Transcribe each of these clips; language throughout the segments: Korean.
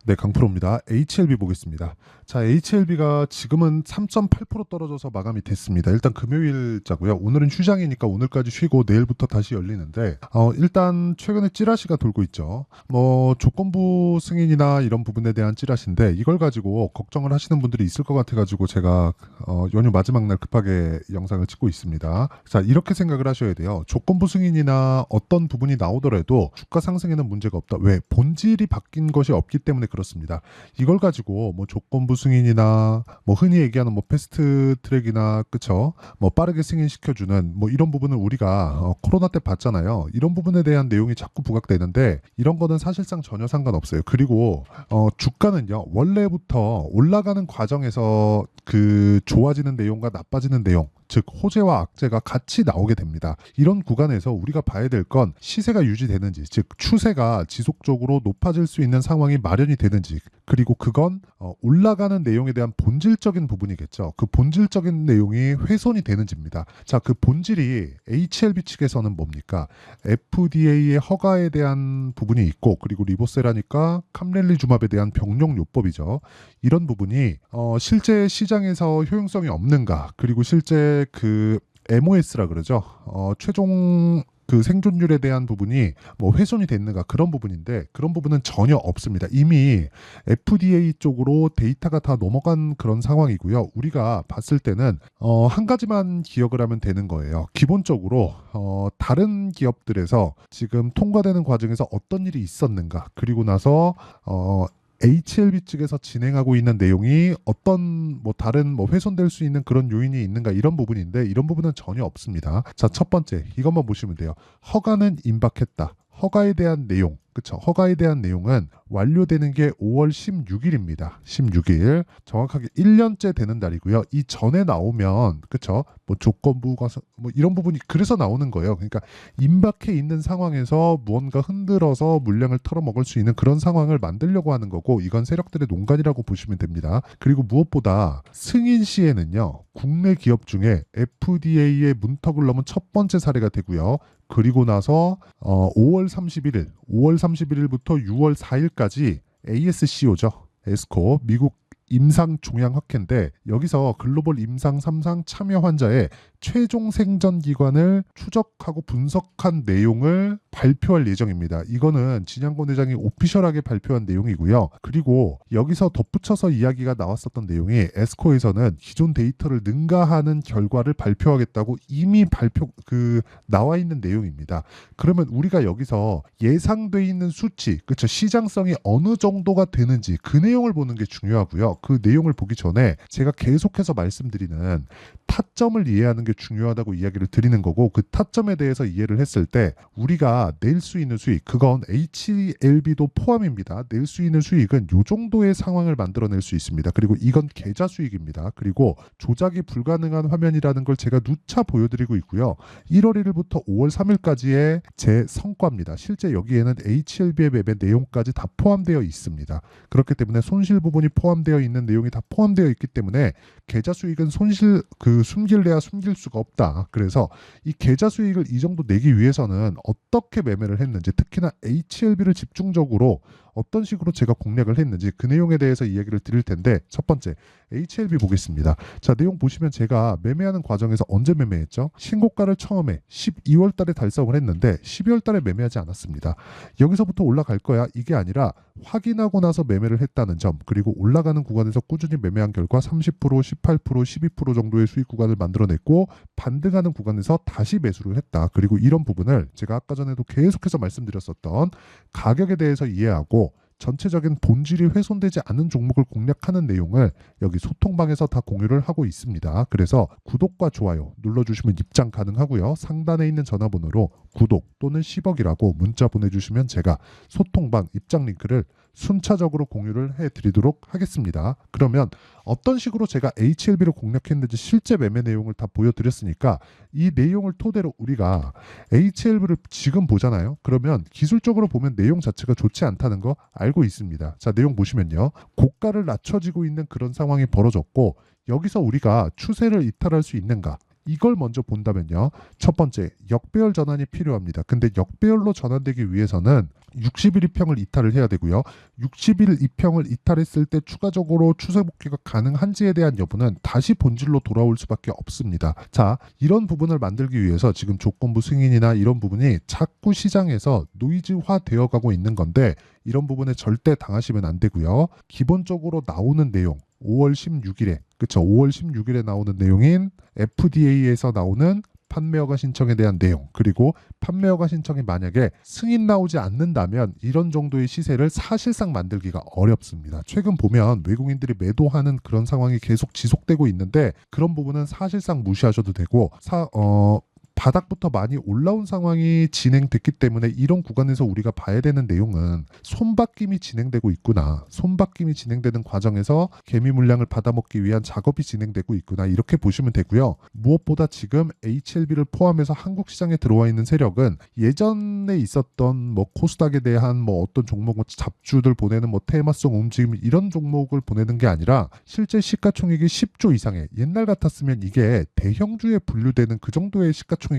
네, 강프로입니다. HLB 보겠습니다. 자, HLB가 지금은 3.8% 떨어져서 마감이 됐습니다. 일단 금요일자고요. 오늘은 휴장이니까 오늘까지 쉬고 내일부터 다시 열리는데 일단 최근에 찌라시가 돌고 있죠. 뭐 조건부 승인이나 이런 부분에 대한 찌라시인데 이걸 가지고 걱정을 하시는 분들이 있을 것 같아가지고 제가 연휴 마지막 날 급하게 영상을 찍고 있습니다. 자, 이렇게 생각을 하셔야 돼요. 조건부 승인이나 어떤 부분이 나오더라도 주가 상승에는 문제가 없다. 왜? 본질이 바뀐 것이 없기 때문에 그렇습니다. 이걸 가지고 뭐 조건부 승인이나 뭐 흔히 얘기하는 뭐 패스트 트랙이나 그쵸? 뭐 빠르게 승인시켜주는 뭐 이런 부분을 우리가 코로나 때 봤잖아요. 이런 부분에 대한 내용이 자꾸 부각되는데 이런 거는 사실상 전혀 상관없어요. 그리고 주가는요 원래부터 올라가는 과정에서 그 좋아지는 내용과 나빠지는 내용 즉 호재와 악재가 같이 나오게 됩니다. 이런 구간에서 우리가 봐야 될 건 시세가 유지되는지 즉 추세가 지속적으로 높아질 수 있는 상황이 마련이 되는지 그리고 그건 올라가는 내용에 대한 본질적인 부분이겠죠. 그 본질적인 내용이 훼손이 되는지입니다. 자, 그 본질이 HLB 측에서는 뭡니까? FDA의 허가에 대한 부분이 있고 그리고 리보세라니까 캄렐리주맙에 대한 병용요법이죠. 이런 부분이 실제 시장에서 효용성이 없는가 그리고 실제 그 MOS라 그러죠. 최종 그 생존율에 대한 부분이 뭐 훼손이 됐는가 그런 부분인데 그런 부분은 전혀 없습니다. 이미 FDA 쪽으로 데이터가 다 넘어간 그런 상황이고요. 우리가 봤을 때는 한 가지만 기억을 하면 되는 거예요. 기본적으로 다른 기업들에서 지금 통과되는 과정에서 어떤 일이 있었는가 그리고 나서 HLB 측에서 진행하고 있는 내용이 어떤 뭐 다른 뭐 훼손될 수 있는 그런 요인이 있는가 이런 부분인데 이런 부분은 전혀 없습니다. 자, 첫 번째 이것만 보시면 돼요. 허가는 임박했다. 허가에 대한 내용, 그쵸? 허가에 대한 내용은 완료되는 게 5월 16일입니다. 16일. 정확하게 1년째 되는 날이고요. 이 전에 나오면, 그쵸? 뭐 조건부가, 뭐 이런 부분이 그래서 나오는 거예요. 그러니까 임박해 있는 상황에서 무언가 흔들어서 물량을 털어먹을 수 있는 그런 상황을 만들려고 하는 거고, 이건 세력들의 농간이라고 보시면 됩니다. 그리고 무엇보다 승인 시에는요, 국내 기업 중에 FDA의 문턱을 넘은 첫 번째 사례가 되고요. 그리고 나서 5월 31일부터 6월 4일까지 ASCO죠. 에스코 미국 임상종양학회인데 여기서 글로벌 임상 3상 참여 환자의 최종 생전 기관을 추적하고 분석한 내용을 발표할 예정입니다. 이거는 진양권 회장이 오피셜하게 발표한 내용이고요. 그리고 여기서 덧붙여서 이야기가 나왔었던 내용이 에스코에서는 기존 데이터를 능가하는 결과를 발표하겠다고 이미 나와 있는 내용입니다. 그러면 우리가 여기서 예상돼 있는 수치, 그렇죠? 시장성이 어느 정도가 되는지 그 내용을 보는 게 중요하고요. 그 내용을 보기 전에 제가 계속해서 말씀드리는 타점을 이해하는 게 중요하다고 이야기를 드리는 거고 그 타점에 대해서 이해를 했을 때 우리가 낼 수 있는 수익 그건 HLB도 포함입니다. 낼 수 있는 수익은 이 정도의 상황을 만들어낼 수 있습니다. 그리고 이건 계좌 수익입니다. 그리고 조작이 불가능한 화면이라는 걸 제가 누차 보여드리고 있고요. 1월 1일부터 5월 3일까지의 제 성과입니다. 실제 여기에는 HLB의 매매 내용까지 다 포함되어 있습니다. 그렇기 때문에 손실 부분이 포함되어 있는 내용이 다 포함되어 있기 때문에 계좌 수익은 숨길래야 숨길 수가 없다. 그래서 이 계좌 수익을 이 정도 내기 위해서는 어떻게 매매를 했는지 특히나 HLB를 집중적으로 어떤 식으로 제가 공략을 했는지 그 내용에 대해서 이야기를 드릴 텐데 첫 번째 HLB 보겠습니다. 자, 내용 보시면 제가 매매하는 과정에서 언제 매매했죠? 신고가를 처음에 12월 달에 달성을 했는데 12월 달에 매매하지 않았습니다. 여기서부터 올라갈 거야 이게 아니라 확인하고 나서 매매를 했다는 점 그리고 올라가는 구간에서 꾸준히 매매한 결과 30%, 18%, 12% 정도의 수익 구간을 만들어냈고 반등하는 구간에서 다시 매수를 했다. 그리고 이런 부분을 제가 아까 전에도 계속해서 말씀드렸었던 가격에 대해서 이해하고 전체적인 본질이 훼손되지 않은 종목을 공략하는 내용을 여기 소통방에서 다 공유를 하고 있습니다. 그래서 구독과 좋아요 눌러주시면 입장 가능하고요. 상단에 있는 전화번호로 구독 또는 10억이라고 문자 보내주시면 제가 소통방 입장 링크를 순차적으로 공유를 해드리도록 하겠습니다. 그러면 어떤 식으로 제가 HLB를 공략했는지 실제 매매 내용을 다 보여드렸으니까 이 내용을 토대로 우리가 HLB를 지금 보잖아요. 그러면 기술적으로 보면 내용 자체가 좋지 않다는 거 알고 있습니다. 자, 내용 보시면요. 고가를 낮춰지고 있는 그런 상황이 벌어졌고 여기서 우리가 추세를 이탈할 수 있는가? 이걸 먼저 본다면요. 첫 번째, 역배열 전환이 필요합니다. 근데 역배열로 전환되기 위해서는 60일 이평을 이탈을 해야 되고요. 60일 이평을 이탈했을 때 추가적으로 추세 복귀가 가능한지에 대한 여부는 다시 본질로 돌아올 수밖에 없습니다. 자, 이런 부분을 만들기 위해서 지금 조건부 승인이나 이런 부분이 자꾸 시장에서 노이즈화 되어 가고 있는 건데 이런 부분에 절대 당하시면 안 되고요. 기본적으로 나오는 내용 5월 16일에 그쵸 5월 16일에 나오는 내용인 FDA에서 나오는 판매허가 신청에 대한 내용 그리고 판매허가 신청이 만약에 승인 나오지 않는다면 이런 정도의 시세를 사실상 만들기가 어렵습니다. 최근 보면 외국인들이 매도하는 그런 상황이 계속 지속되고 있는데 그런 부분은 사실상 무시하셔도 되고 바닥부터 많이 올라온 상황이 진행됐기 때문에 이런 구간에서 우리가 봐야 되는 내용은 손바뀜이 진행되고 있구나. 손바뀜이 진행되는 과정에서 개미 물량을 받아먹기 위한 작업이 진행되고 있구나. 이렇게 보시면 되고요. 무엇보다 지금 HLB를 포함해서 한국 시장에 들어와 있는 세력은 예전에 있었던 뭐 코스닥에 대한 뭐 어떤 종목 잡주들 보내는 뭐 테마성 움직임 이런 종목을 보내는 게 아니라 실제 시가총액이 10조 이상의 옛날 같았으면 이게 대형주에 분류되는 그 정도의 시가총액입니다.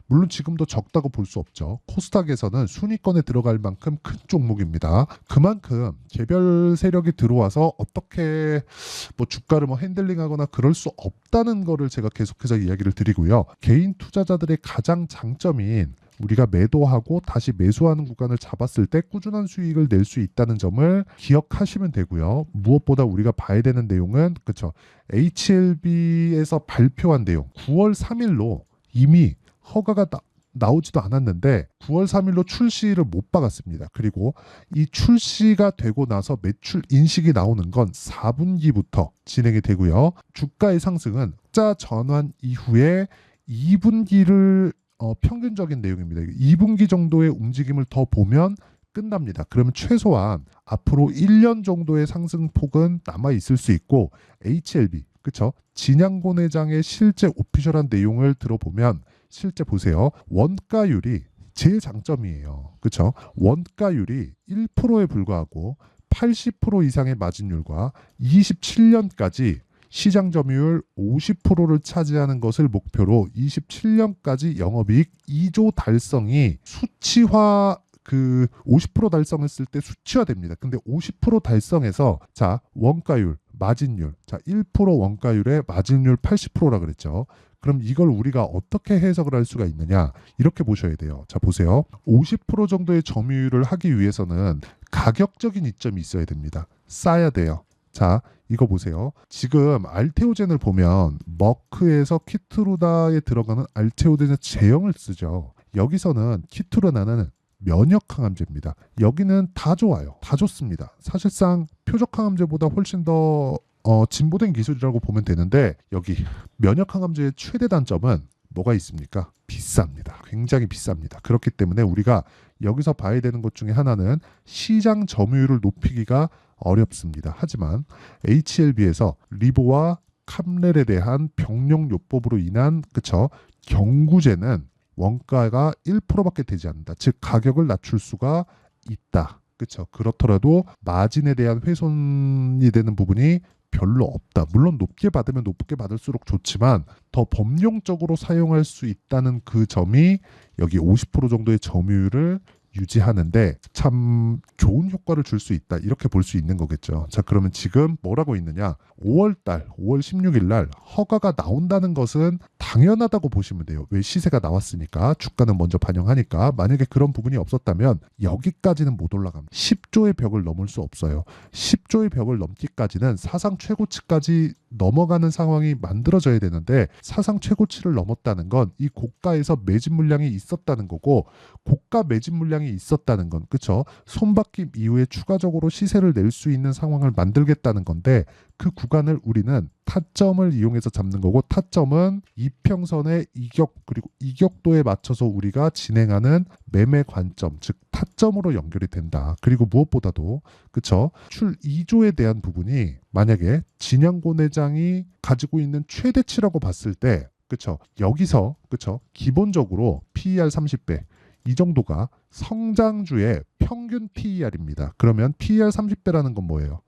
물론 지금도 적다고 볼 수 없죠. 코스닥에서는 순위권에 들어갈 만큼 큰 종목입니다. 그만큼 개별 세력이 들어와서 어떻게 뭐 주가를 뭐 핸들링하거나 그럴 수 없다는 거를 제가 계속해서 이야기를 드리고요. 개인 투자자들의 가장 장점인 우리가 매도하고 다시 매수하는 구간을 잡았을 때 꾸준한 수익을 낼 수 있다는 점을 기억하시면 되고요. 무엇보다 우리가 봐야 되는 내용은 그렇죠. HLB에서 발표한 내용 9월 3일로 이미 허가가 나오지도 않았는데 9월 3일로 출시를 못 박았습니다. 그리고 이 출시가 되고 나서 매출 인식이 나오는 건 4분기부터 진행이 되고요. 주가의 상승은 자 전환 이후에 2분기를 평균적인 내용입니다. 2분기 정도의 움직임을 더 보면 끝납니다. 그러면 최소한 앞으로 1년 정도의 상승폭은 남아 있을 수 있고 HLB 그쵸? 진양곤 회장의 실제 오피셜한 내용을 들어보면 실제 보세요. 원가율이 제일 장점이에요. 그쵸? 원가율이 1%에 불과하고 80% 이상의 마진율과 27년까지 시장 점유율 50%를 차지하는 것을 목표로 27년까지 영업이익 2조 달성이 수치화 50% 달성했을 때 수치화됩니다. 근데 50% 달성해서 자 원가율, 마진율, 자 1% 원가율에 마진율 80%라 그랬죠. 그럼 이걸 우리가 어떻게 해석을 할 수가 있느냐? 이렇게 보셔야 돼요. 자 보세요. 50% 정도의 점유율을 하기 위해서는 가격적인 이점이 있어야 됩니다. 싸야 돼요. 자 이거 보세요. 지금 알테오젠을 보면 머크에서 키트루다에 들어가는 알테오젠의 제형을 쓰죠. 여기서는 키트루다는 면역 항암제입니다. 여기는 다 좋아요. 다 좋습니다. 사실상 표적 항암제보다 훨씬 더 진보된 기술이라고 보면 되는데 여기 면역 항암제의 최대 단점은 뭐가 있습니까? 비쌉니다. 굉장히 비쌉니다. 그렇기 때문에 우리가 여기서 봐야 되는 것 중에 하나는 시장 점유율을 높이기가 어렵습니다. 하지만 HLB에서 리보와 캄렐에 대한 병력요법으로 인한 그쵸 경구제는 원가가 1%밖에 되지 않는다. 즉 가격을 낮출 수가 있다. 그렇죠. 그렇더라도 마진에 대한 훼손이 되는 부분이 별로 없다. 물론 높게 받으면 높게 받을수록 좋지만 더 범용적으로 사용할 수 있다는 그 점이 여기 50% 정도의 점유율을 유지하는데 참 좋은 효과를 줄 수 있다. 이렇게 볼 수 있는 거겠죠. 자, 그러면 지금 뭐라고 있느냐? 5월 16일 날 허가가 나온다는 것은 당연하다고 보시면 돼요. 왜 시세가 나왔으니까 주가는 먼저 반영하니까 만약에 그런 부분이 없었다면 여기까지는 못 올라갑니다. 10조의 벽을 넘을 수 없어요. 10조의 벽을 넘기까지는 사상 최고치까지 넘어가는 상황이 만들어져야 되는데 사상 최고치를 넘었다는 건 이 고가에서 매집 물량이 있었다는 거고 고가 매집 물량이 있었다는 건 그쵸? 손바뀜 이후에 추가적으로 시세를 낼 수 있는 상황을 만들겠다는 건데 그 구간을 우리는 타점을 이용해서 잡는 거고 타점은 이평선의 이격 그리고 이격도에 맞춰서 우리가 진행하는 매매 관점 즉 타점으로 연결이 된다. 그리고 무엇보다도 그쵸 출 2조에 대한 부분이 만약에 진양곤 회장이 가지고 있는 최대치라고 봤을 때 그쵸 여기서 그쵸 기본적으로 PER 30배 이 정도가 성장주의 평균 PER입니다. 그러면 PER 30배라는 건 뭐예요?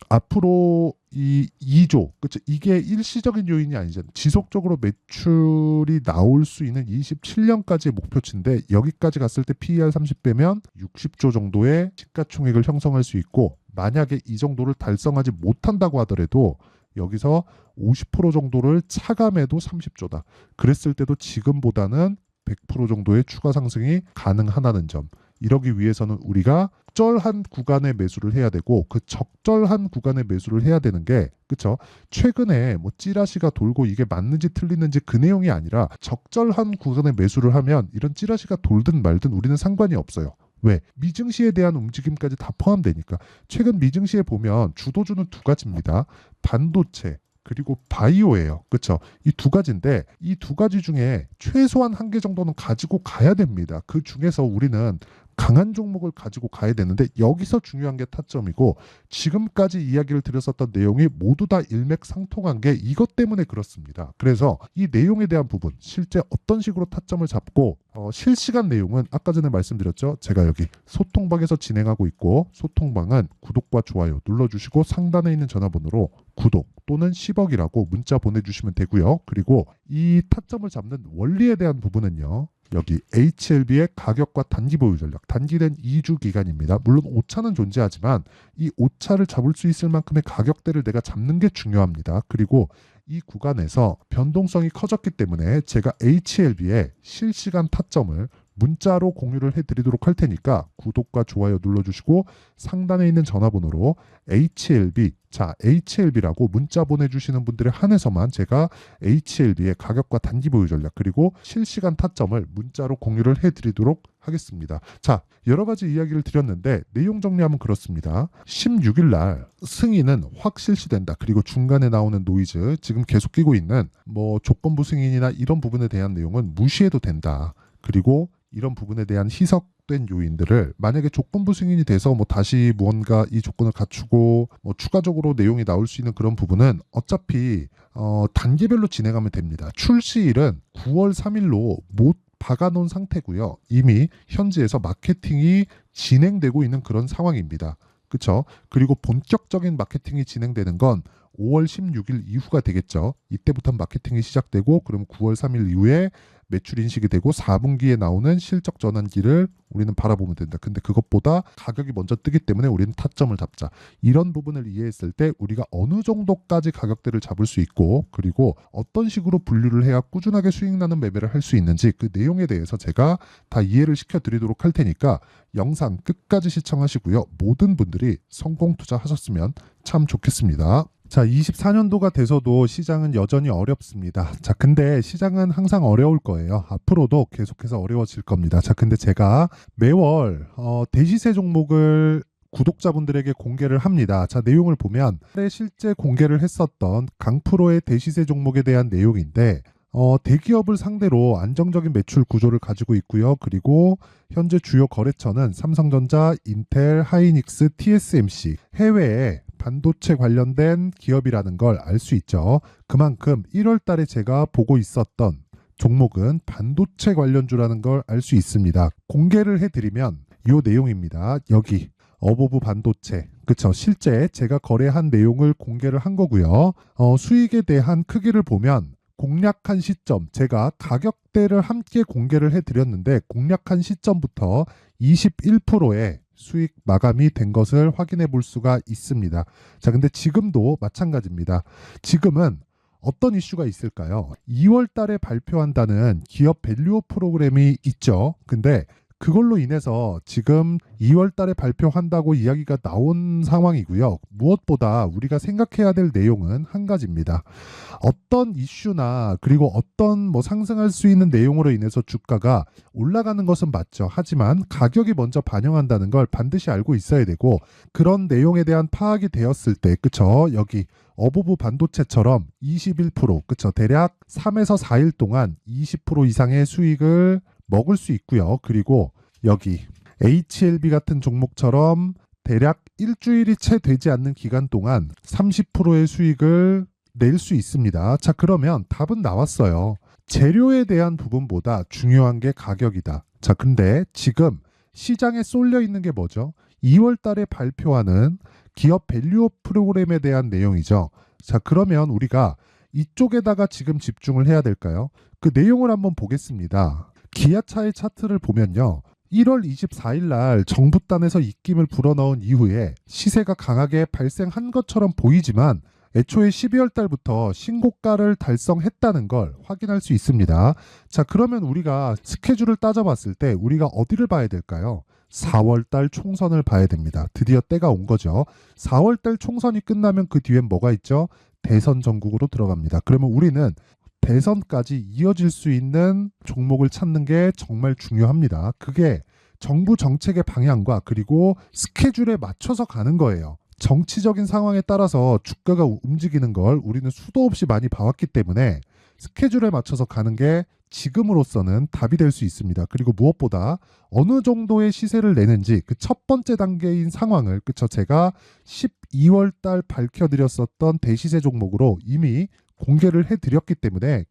앞으로 이 2조, 그쵸? 이게 일시적인 요인이 아니잖아요. 지속적으로 매출이 나올 수 있는 27년까지의 목표치인데 여기까지 갔을 때 PER 30배면 60조 정도의 시가총액을 형성할 수 있고 만약에 이 정도를 달성하지 못한다고 하더라도 여기서 50% 정도를 차감해도 30조다. 그랬을 때도 지금보다는 100% 정도의 추가 상승이 가능하다는 점. 이러기 위해서는 우리가 적절한 구간에 매수를 해야 되고 그 적절한 구간에 매수를 해야 되는 게 그쵸? 최근에 뭐 찌라시가 돌고 이게 맞는지 틀리는지 그 내용이 아니라 적절한 구간에 매수를 하면 이런 찌라시가 돌든 말든 우리는 상관이 없어요. 왜? 미증시에 대한 움직임까지 다 포함되니까. 최근 미증시에 보면 주도주는 두 가지입니다. 반도체 그리고 바이오예요. 그렇죠? 이 두 가지인데 이 두 가지 중에 최소한 한 개 정도는 가지고 가야 됩니다. 그 중에서 우리는 강한 종목을 가지고 가야 되는데 여기서 중요한 게 타점이고 지금까지 이야기를 드렸었던 내용이 모두 다 일맥상통한 게 이것 때문에 그렇습니다. 그래서 이 내용에 대한 부분 실제 어떤 식으로 타점을 잡고 실시간 내용은 아까 전에 말씀드렸죠. 제가 여기 소통방에서 진행하고 있고 소통방은 구독과 좋아요 눌러주시고 상단에 있는 전화번호로 구독 또는 10억이라고 문자 보내주시면 되고요. 그리고 이 타점을 잡는 원리에 대한 부분은요. 여기 HLB의 가격과 단기 보유 전략, 단기된 2주 기간입니다. 물론 오차는 존재하지만 이 오차를 잡을 수 있을 만큼의 가격대를 내가 잡는 게 중요합니다. 그리고 이 구간에서 변동성이 커졌기 때문에 제가 HLB의 실시간 타점을 문자로 공유를 해드리도록 할 테니까 구독과 좋아요 눌러주시고 상단에 있는 전화번호로 HLB, 자 HLB라고 문자 보내주시는 분들에 한해서만 제가 HLB의 가격과 단기 보유 전략 그리고 실시간 타점을 문자로 공유를 해드리도록 하겠습니다. 자, 여러 가지 이야기를 드렸는데 내용 정리하면 그렇습니다. 16일 날 승인은 확 실시된다. 그리고 중간에 나오는 노이즈, 지금 계속 끼고 있는 뭐 조건부 승인이나 이런 부분에 대한 내용은 무시해도 된다. 그리고 이런 부분에 대한 희석된 요인들을 만약에 조건부 승인이 돼서 뭐 다시 무언가 이 조건을 갖추고 뭐 추가적으로 내용이 나올 수 있는 그런 부분은 어차피 단계별로 진행하면 됩니다. 출시일은 9월 3일로 못 박아놓은 상태고요. 이미 현지에서 마케팅이 진행되고 있는 그런 상황입니다. 그렇죠? 그리고 본격적인 마케팅이 진행되는 건 5월 16일 이후가 되겠죠. 이때부터 마케팅이 시작되고 그럼 9월 3일 이후에 매출 인식이 되고 4분기에 나오는 실적 전환기를 우리는 바라보면 된다. 근데 그것보다 가격이 먼저 뜨기 때문에 우리는 타점을 잡자. 이런 부분을 이해했을 때 우리가 어느 정도까지 가격대를 잡을 수 있고 그리고 어떤 식으로 분류를 해야 꾸준하게 수익 나는 매매를 할 수 있는지 그 내용에 대해서 제가 다 이해를 시켜드리도록 할 테니까 영상 끝까지 시청하시고요. 모든 분들이 성공 투자하셨으면 참 좋겠습니다. 자, 24년도가 돼서도 시장은 여전히 어렵습니다. 자, 근데 시장은 항상 어려울 거예요. 앞으로도 계속해서 어려워질 겁니다. 자, 근데 제가 매월 대시세 종목을 구독자분들에게 공개를 합니다. 자, 내용을 보면 실제 공개를 했었던 강프로의 대시세 종목에 대한 내용인데 대기업을 상대로 안정적인 매출 구조를 가지고 있고요. 그리고 현재 주요 거래처는 삼성전자, 인텔, 하이닉스, TSMC, 해외에 반도체 관련된 기업이라는 걸 알 수 있죠. 그만큼 1월 달에 제가 보고 있었던 종목은 반도체 관련주라는 걸 알 수 있습니다. 공개를 해드리면 이 내용입니다. 여기 어보브 반도체, 그쵸? 실제 제가 거래한 내용을 공개를 한 거고요. 수익에 대한 크기를 보면 공략한 시점, 제가 가격대를 함께 공개를 해드렸는데 공략한 시점부터 21%의 수익 마감이 된 것을 확인해 볼 수가 있습니다. 자, 근데 지금도 마찬가지입니다. 지금은 어떤 이슈가 있을까요? 2월 달에 발표한다는 기업 밸류업 프로그램이 있죠. 근데 그걸로 인해서 지금 2월 달에 발표한다고 이야기가 나온 상황이고요. 무엇보다 우리가 생각해야 될 내용은 한 가지입니다. 어떤 이슈나 그리고 어떤 뭐 상승할 수 있는 내용으로 인해서 주가가 올라가는 것은 맞죠. 하지만 가격이 먼저 반영한다는 걸 반드시 알고 있어야 되고 그런 내용에 대한 파악이 되었을 때 그쵸? 여기 어보브 반도체처럼 21% 그쵸? 대략 3에서 4일 동안 20% 이상의 수익을 먹을 수 있고요. 그리고 여기 HLB 같은 종목처럼 대략 일주일이 채 되지 않는 기간 동안 30%의 수익을 낼 수 있습니다. 자, 그러면 답은 나왔어요. 재료에 대한 부분보다 중요한 게 가격이다. 자, 근데 지금 시장에 쏠려 있는 게 뭐죠? 2월 달에 발표하는 기업 밸류업 프로그램에 대한 내용이죠. 자, 그러면 우리가 이쪽에다가 지금 집중을 해야 될까요? 그 내용을 한번 보겠습니다. 기아차의 차트를 보면요. 1월 24일 날 정부단에서 입김을 불어넣은 이후에 시세가 강하게 발생한 것처럼 보이지만 애초에 12월 달부터 신고가를 달성했다는 걸 확인할 수 있습니다. 자, 그러면 우리가 스케줄을 따져봤을 때 우리가 어디를 봐야 될까요? 4월 달 총선을 봐야 됩니다. 드디어 때가 온 거죠. 4월 달 총선이 끝나면 그 뒤엔 뭐가 있죠? 대선 전국으로 들어갑니다. 그러면 우리는 대선까지 이어질 수 있는 종목을 찾는 게 정말 중요합니다. 그게 정부 정책의 방향과 그리고 스케줄에 맞춰서 가는 거예요. 정치적인 상황에 따라서 주가가 움직이는 걸 우리는 수도 없이 많이 봐왔기 때문에 스케줄에 맞춰서 가는 게 지금으로서는 답이 될 수 있습니다. 그리고 무엇보다 어느 정도의 시세를 내는지 그 첫 번째 단계인 상황을 제가 12월 달 밝혀드렸었던 대시세 종목으로 이미 공개를 해드렸기 때문에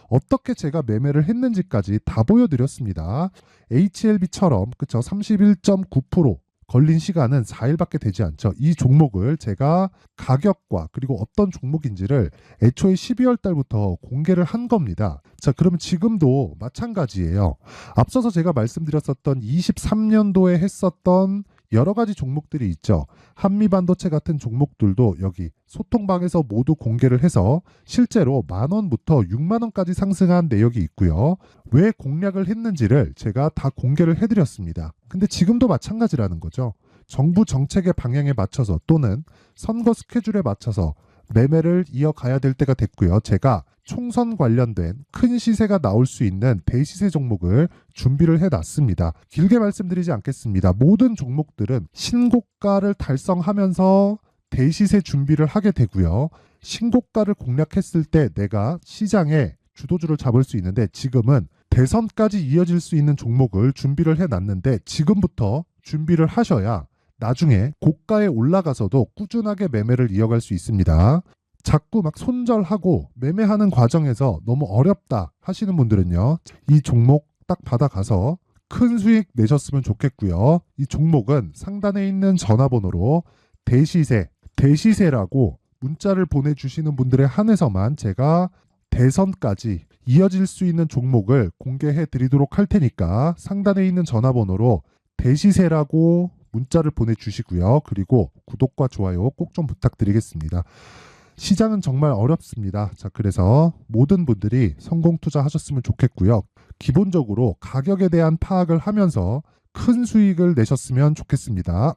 어떻게 제가 매매를 했는지까지 다 보여드렸습니다. HLB처럼 31.9% 걸린 시간은 4일밖에 되지 않죠. 이 종목을 제가 가격과 그리고 어떤 종목인지를 애초에 12월 달부터 공개를 한 겁니다. 자, 그러면 지금도 마찬가지예요. 앞서서 제가 말씀드렸었던 23년도에 했었던 여러 가지 종목들이 있죠. 한미반도체 같은 종목들도 여기 소통방에서 모두 공개를 해서 실제로 10,000원부터 60,000원까지 상승한 내역이 있고요. 왜 공략을 했는지를 제가 다 공개를 해드렸습니다. 근데 지금도 마찬가지라는 거죠. 정부 정책의 방향에 맞춰서 또는 선거 스케줄에 맞춰서 매매를 이어가야 될 때가 됐고요. 제가 총선 관련된 큰 시세가 나올 수 있는 대시세 종목을 준비를 해놨습니다. 길게 말씀드리지 않겠습니다. 모든 종목들은 신고가를 달성하면서 대시세 준비를 하게 되고요. 신고가를 공략했을 때 내가 시장에 주도주를 잡을 수 있는데 지금은 대선까지 이어질 수 있는 종목을 준비를 해놨는데 지금부터 준비를 하셔야 나중에 고가에 올라가서도 꾸준하게 매매를 이어갈 수 있습니다. 자꾸 막 손절하고 매매하는 과정에서 너무 어렵다 하시는 분들은요. 이 종목 딱 받아가서 큰 수익 내셨으면 좋겠고요. 이 종목은 상단에 있는 전화번호로 대시세라고 문자를 보내주시는 분들에 한해서만 제가 대선까지 이어질 수 있는 종목을 공개해 드리도록 할 테니까 상단에 있는 전화번호로 대시세라고 문자를 보내주시고요. 그리고 구독과 좋아요 꼭 좀 부탁드리겠습니다. 시장은 정말 어렵습니다. 자, 그래서 모든 분들이 성공 투자하셨으면 좋겠고요. 기본적으로 가격에 대한 파악을 하면서 큰 수익을 내셨으면 좋겠습니다.